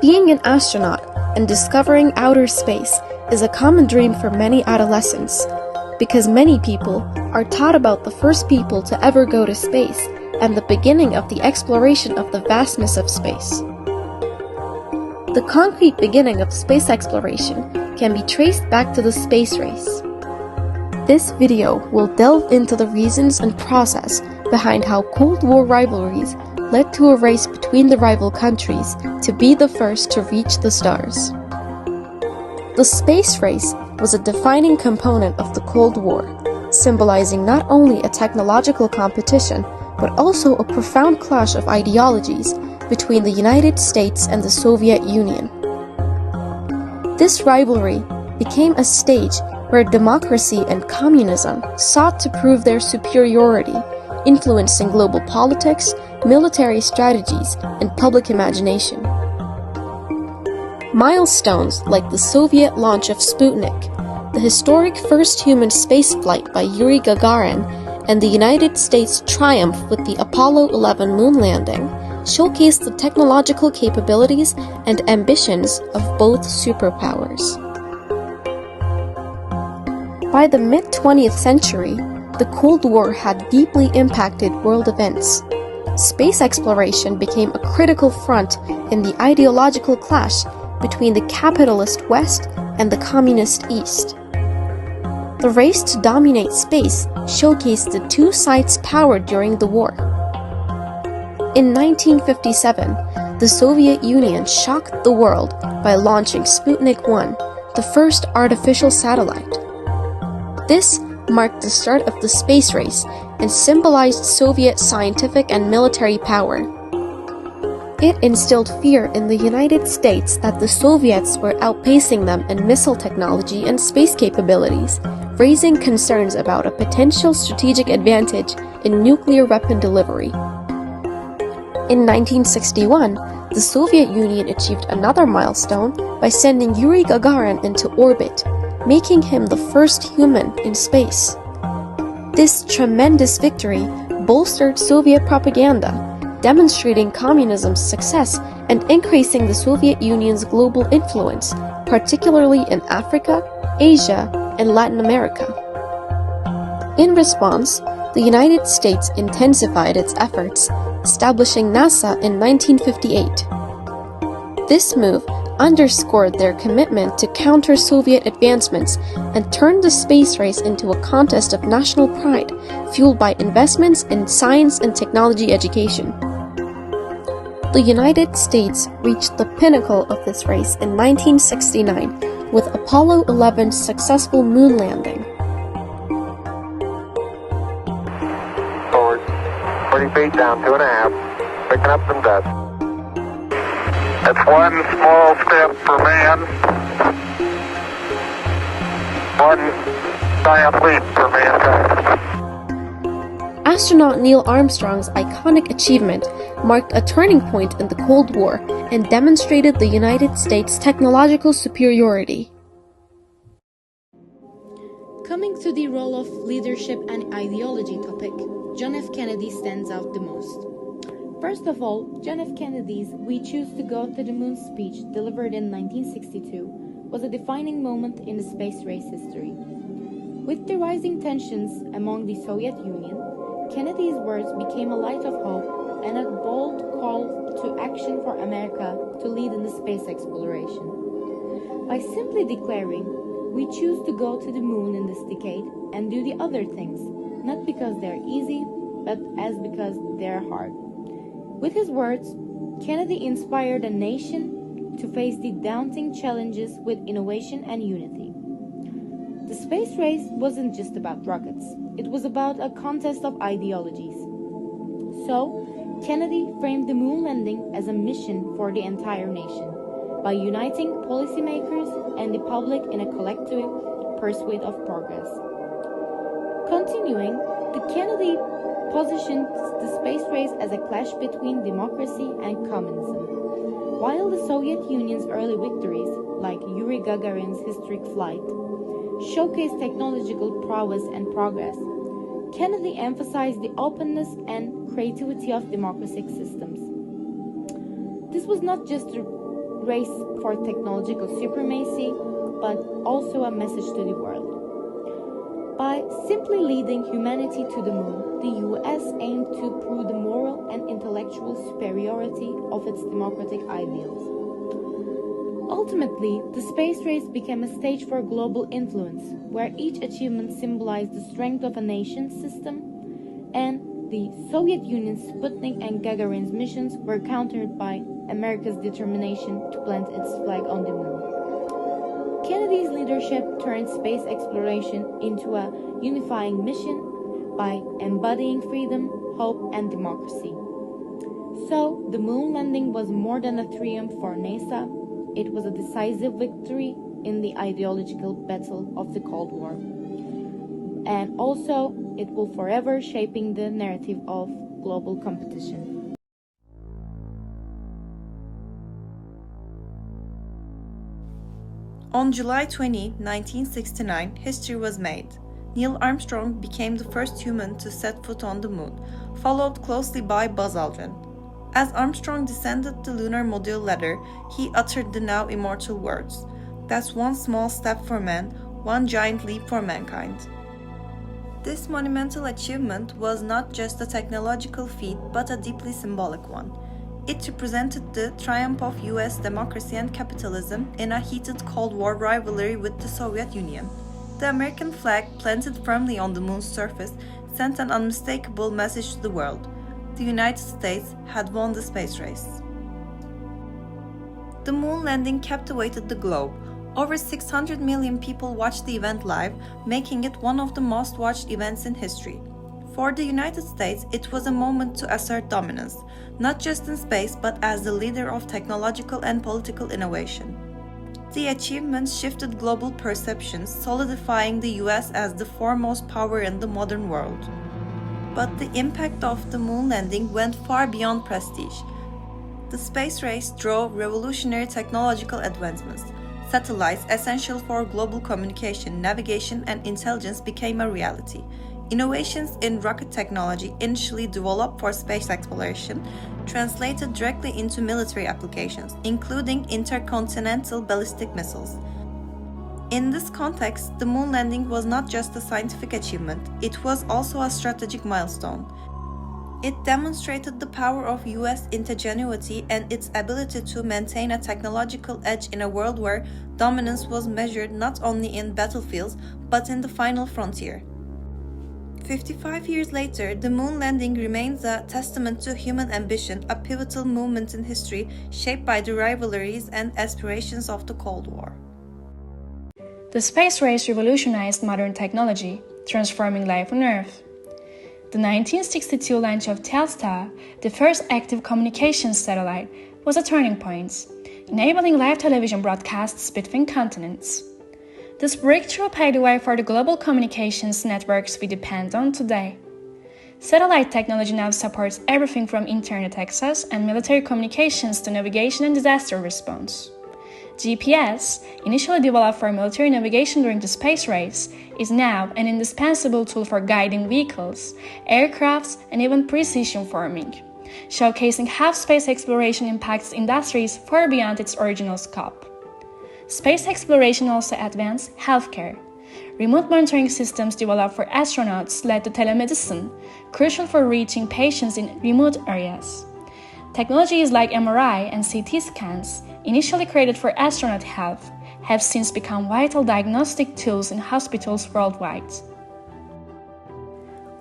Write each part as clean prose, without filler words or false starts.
Being an astronaut and discovering outer space is a common dream for many adolescents, because many people are taught about the first people to ever go to space and the beginning of the exploration of the vastness of space. The concrete beginning of space exploration can be traced back to the space race. This video will delve into the reasons and process behind how Cold War rivalries led to a race between the rival countries to be the first to reach the stars. The space race was a defining component of the Cold War, symbolizing not only a technological competition, but also a profound clash of ideologies between the United States and the Soviet Union. This rivalry became a stage where democracy and communism sought to prove their superiority, influencing global politics, military strategies, and public imagination. Milestones like the Soviet launch of Sputnik, the historic first human spaceflight by Yuri Gagarin, and the United States' triumph with the Apollo 11 moon landing showcased the technological capabilities and ambitions of both superpowers. By the mid-20th century, the Cold War had deeply impacted world events. Space exploration became a critical front in the ideological clash between the capitalist West and the communist East. The race to dominate space showcased the two sides' power during the war. In 1957, the Soviet Union shocked the world by launching Sputnik 1, the first artificial satellite. This marked the start of the space race and symbolized Soviet scientific and military power. It instilled fear in the United States that the Soviets were outpacing them in missile technology and space capabilities, raising concerns about a potential strategic advantage in nuclear weapon delivery. In 1961, the Soviet Union achieved another milestone by sending Yuri Gagarin into orbit, making him the first human in space. This tremendous victory bolstered Soviet propaganda, demonstrating communism's success and increasing the Soviet Union's global influence, particularly in Africa, Asia, and Latin America. In response, the United States intensified its efforts, establishing NASA in 1958. This move underscored their commitment to counter Soviet advancements and turned the space race into a contest of national pride, fueled by investments in science and technology education. The United States reached the pinnacle of this race in 1969 with Apollo 11's successful moon landing. Forward, 40 feet down, 2.5, picking up some dust. That's one small step for man, one giant leap for mankind. Astronaut Neil Armstrong's iconic achievement marked a turning point in the Cold War and demonstrated the United States' technological superiority. Coming to the role of leadership and ideology topic, John F. Kennedy stands out the most. First of all, John F. Kennedy's "We Choose to Go to the Moon" speech, delivered in 1962, was a defining moment in the space race history. With the rising tensions among the Soviet Union, Kennedy's words became a light of hope and a bold call to action for America to lead in the space exploration. By simply declaring, "We choose to go to the moon in this decade and do the other things, not because they're easy, but because they're hard." With his words, Kennedy inspired a nation to face the daunting challenges with innovation and unity. The space race wasn't just about rockets. It was about a contest of ideologies. So, Kennedy framed the moon landing as a mission for the entire nation, by uniting policymakers and the public in a collective pursuit of progress. Continuing, the Kennedy positioned the space race as a clash between democracy and communism. While the Soviet Union's early victories, like Yuri Gagarin's historic flight, showcased technological prowess and progress, Kennedy emphasized the openness and creativity of democratic systems. This was not just a race for technological supremacy, but also a message to the world. By simply leading humanity to the moon, the US aimed to prove the moral and intellectual superiority of its democratic ideals. Ultimately, the space race became a stage for global influence, where each achievement symbolized the strength of a nation's system, and the Soviet Union's Sputnik and Gagarin's missions were countered by America's determination to plant its flag on the moon. Kennedy's leadership turned space exploration into a unifying mission by embodying freedom, hope, and democracy. So, the moon landing was more than a triumph for NASA. It was a decisive victory in the ideological battle of the Cold War. And also, it will forever shaping the narrative of global competition. On July 20, 1969, history was made. Neil Armstrong became the first human to set foot on the moon, followed closely by Buzz Aldrin. As Armstrong descended the lunar module ladder, he uttered the now immortal words, "That's one small step for man, one giant leap for mankind." This monumental achievement was not just a technological feat, but a deeply symbolic one. It represented the triumph of US democracy and capitalism in a heated Cold War rivalry with the Soviet Union. The American flag, planted firmly on the moon's surface, sent an unmistakable message to the world. The United States had won the space race. The moon landing captivated the globe. Over 600 million people watched the event live, making it one of the most watched events in history. For the United States, it was a moment to assert dominance, not just in space but as the leader of technological and political innovation. The achievements shifted global perceptions, solidifying the US as the foremost power in the modern world. But the impact of the moon landing went far beyond prestige. The space race drove revolutionary technological advancements. Satellites essential for global communication, navigation, and intelligence became a reality. Innovations in rocket technology, initially developed for space exploration, translated directly into military applications, including intercontinental ballistic missiles. In this context, the moon landing was not just a scientific achievement, it was also a strategic milestone. It demonstrated the power of US ingenuity and its ability to maintain a technological edge in a world where dominance was measured not only in battlefields, but in the final frontier. 55 years later, the moon landing remains a testament to human ambition, a pivotal moment in history shaped by the rivalries and aspirations of the Cold War. The space race revolutionized modern technology, transforming life on Earth. The 1962 launch of Telstar, the first active communications satellite, was a turning point, enabling live television broadcasts between continents. This breakthrough paved the way for the global communications networks we depend on today. Satellite technology now supports everything from internet access and military communications to navigation and disaster response. GPS, initially developed for military navigation during the space race, is now an indispensable tool for guiding vehicles, aircrafts, and even precision farming, showcasing how space exploration impacts industries far beyond its original scope. Space exploration also advanced healthcare. Remote monitoring systems developed for astronauts led to telemedicine, crucial for reaching patients in remote areas. Technologies like MRI and CT scans, initially created for astronaut health, have since become vital diagnostic tools in hospitals worldwide.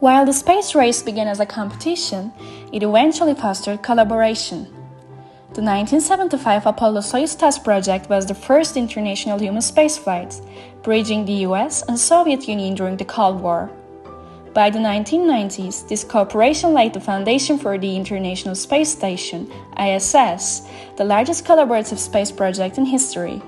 While the space race began as a competition, it eventually fostered collaboration. The 1975 Apollo-Soyuz test project was the first international human spaceflight, bridging the US and Soviet Union during the Cold War. By the 1990s, this cooperation laid the foundation for the International Space Station, ISS, the largest collaborative space project in history.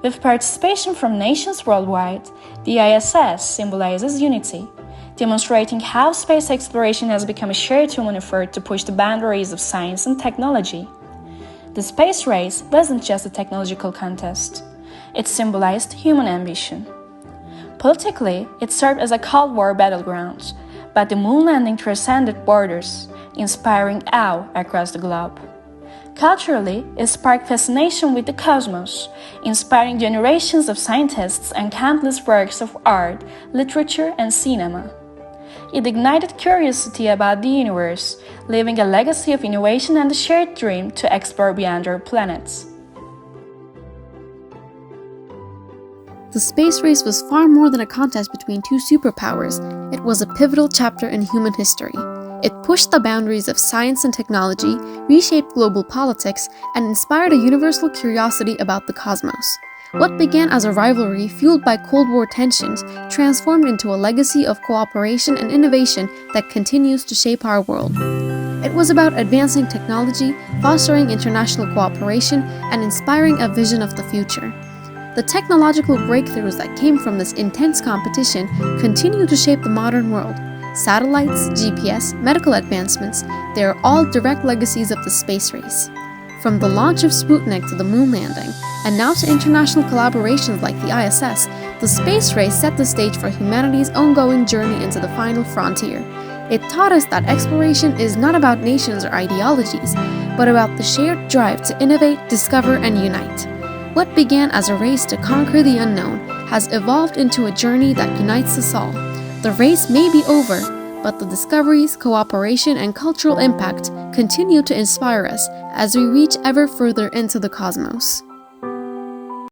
With participation from nations worldwide, the ISS symbolizes unity, demonstrating how space exploration has become a shared human effort to push the boundaries of science and technology. The space race wasn't just a technological contest. It symbolized human ambition. Politically, it served as a Cold War battleground, but the moon landing transcended borders, inspiring awe across the globe. Culturally, it sparked fascination with the cosmos, inspiring generations of scientists and countless works of art, literature, and cinema. It ignited curiosity about the universe, leaving a legacy of innovation and a shared dream to explore beyond our planets. The space race was far more than a contest between two superpowers. It was a pivotal chapter in human history. It pushed the boundaries of science and technology, reshaped global politics, and inspired a universal curiosity about the cosmos. What began as a rivalry fueled by Cold War tensions transformed into a legacy of cooperation and innovation that continues to shape our world. It was about advancing technology, fostering international cooperation, and inspiring a vision of the future. The technological breakthroughs that came from this intense competition continue to shape the modern world. Satellites, GPS, medical advancements, they are all direct legacies of the space race. From the launch of Sputnik to the moon landing, and now to international collaborations like the ISS, the space race set the stage for humanity's ongoing journey into the final frontier. It taught us that exploration is not about nations or ideologies, but about the shared drive to innovate, discover, and unite. What began as a race to conquer the unknown has evolved into a journey that unites us all. The race may be over, but the discoveries, cooperation, and cultural impact continue to inspire us as we reach ever further into the cosmos.